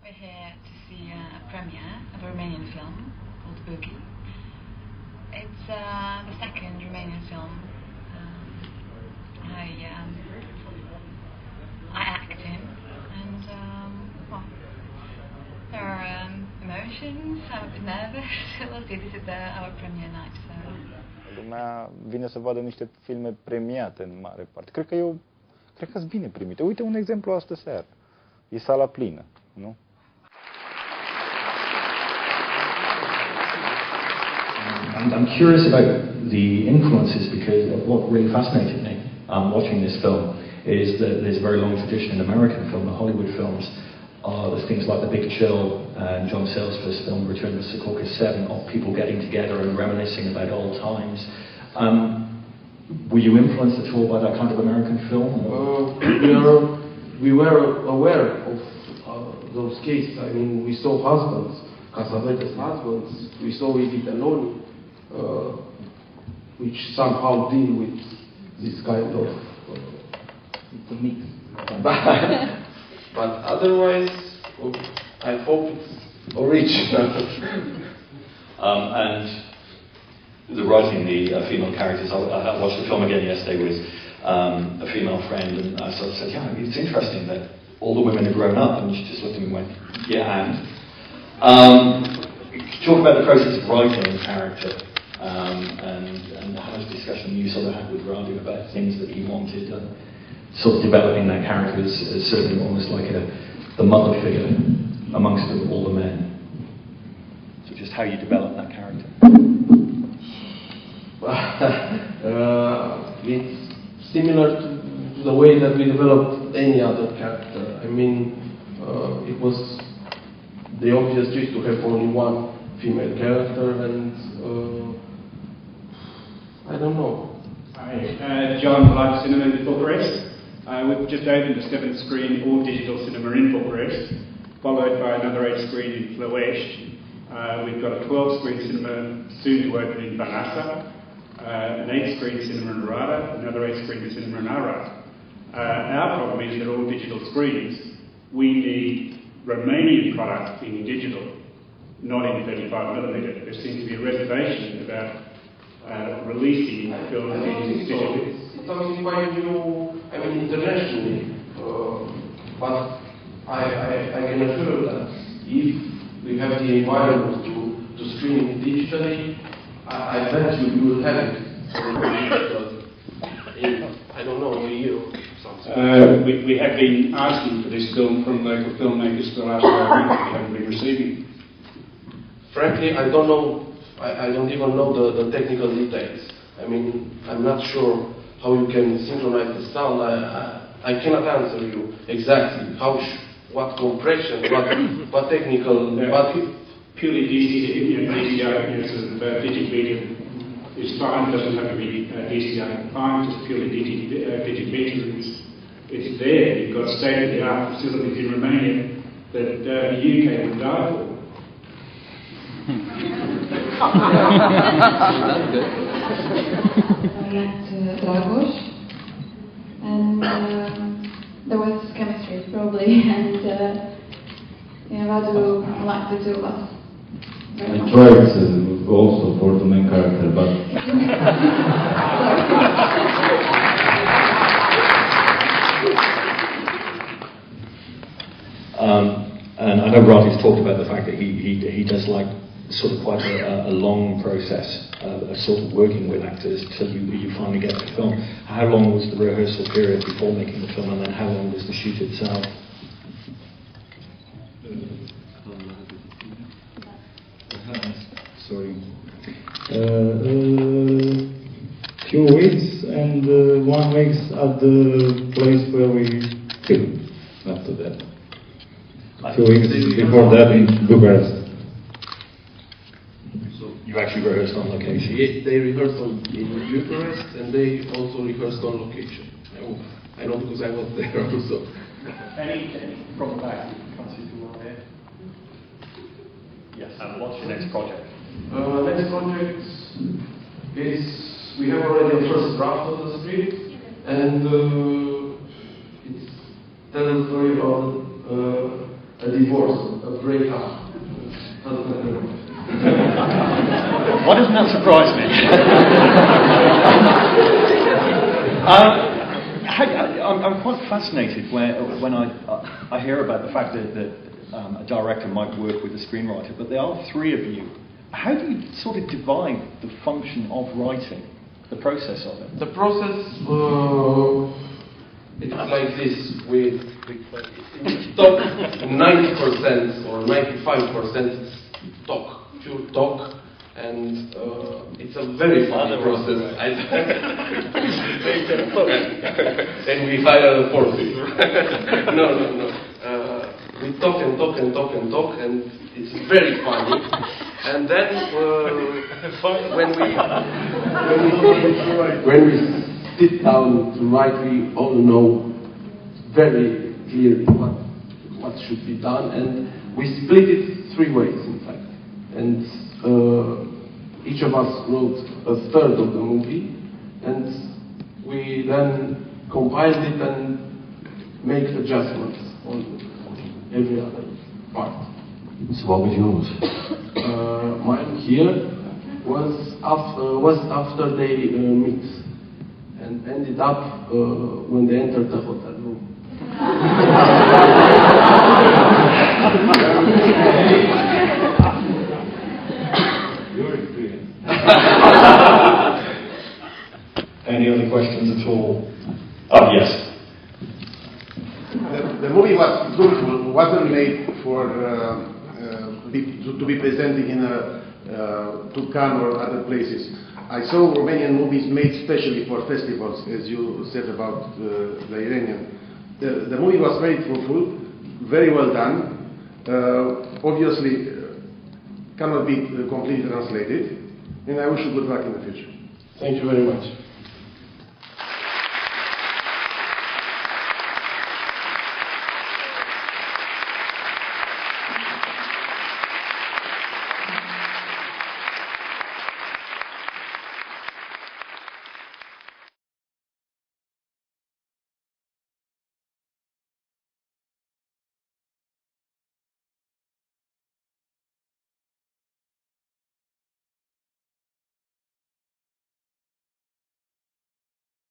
We're here to see a premiere of a Romanian film called Boogie. It's the second Romanian film I act in, and well, there are emotions. I'm a bit nervous. We'll see. This is our premiere night, so. Lumea vine să vadă niște filme premiate în mare parte. Cred că sunt bine primite. Uite un exemplu astă seară. E sala plină, nu? I'm curious about the influences because what really fascinated me watching this film is that there's a very long tradition in American film, the Hollywood films, there's things like The Big Chill and John Sayles' first film, Return to Secaucus 7, of people getting together and reminiscing about old times. Were you influenced at all by that kind of American film? We were aware of those cases. I mean, we saw husbands, Casavetes husbands, we saw Ivitanoni, which somehow deal with this kind of it's a mix. But otherwise, I hope it's original. And the writing, the female characters, I watched the film again yesterday with a female friend, and I sort of said, yeah, it's interesting that all the women are grown up, and she just looked at me and went, yeah, and? Talk about the process of writing a character, and how much discussion you sort of had with Radu about things that he wanted, sort of developing that character as certainly almost like the mother figure amongst all the men. So just how you develop that character. It's similar to the way that we developed any other character. I mean, it was the obvious choice to have only one female character, and I don't know. Hi, John, Live Cinema in Bucharest. We've just opened a 7-screen all-digital cinema in Bucharest, followed by another 8-screen in Ploiești. We've got a 12-screen cinema soon to open in Banasa, an 8-screen cinema in Radu, another 8-screen cinema in Arad. Our problem is that all digital screens, we need Romanian product in digital, not in 35mm. There seems to be a reservation about releasing film in digital. It's something quite new, I mean, internationally, but I can assure that if we have the environment to stream it digitally, I bet you will have it in, I don't know, a year or something. We have been asking for this film from local filmmakers for the last 5 weeks. We haven't been receiving. Frankly, I don't know. I don't even know the technical details. I mean, I'm not sure how you can synchronize the sound. I cannot answer you exactly what compression, what technical. Purely DCI uses digit medium is fine. It doesn't have to be DCI fine. Just purely digit medium. It's there. You've got state-of-the-art facilities in Romania that the UK would die for. Dragoș, and there was chemistry probably, and Radu liked the two of us. I tried also for the main character, but and I know Ratu's talked about the fact that he does like sort of quite a long process of sort of working with actors till you finally get the film. How long was the rehearsal period before making the film, and then how long was the shoot itself? sorry, few weeks and 1 week at the place where we filmed. After that, few weeks before that in Bucharest. You actually rehearsed on location? They rehearsed in Bucharest, and they also rehearsed on location. I know because I was there also. Any from the back? Can't see too well there. Yes. And what's your next project? Next project is we have already a first draft of the script, and it tells a story about a divorce, a breakup. Why doesn't that surprise me? I'm quite fascinated when I hear about the fact that a director might work with a screenwriter, but there are three of you. How do you sort of divide the function of writing, the process of it? The process, it's like this. We talk 90% or 95% talk, pure talk, and it's a very funny process. And we hire a fourth. No. We talk and talk and talk and talk, and it's very funny. And then when we sit down to write, we all know very clearly what should be done, and we split it three ways, in fact. And each of us wrote a third of the movie, and we then compiled it and make adjustments on every other part. So what was yours? Mine here was after they meet and ended up when they entered the hotel room. Your experience. Any other questions at all? Oh, yes. The movie wasn't made for to be presented in to Cannes or other places. I saw Romanian movies made specially for festivals, as you said about the Iranian. The movie was very fruitful, very well done. Obviously, cannot be completely translated, and I wish you good luck in the future. Thank you very much.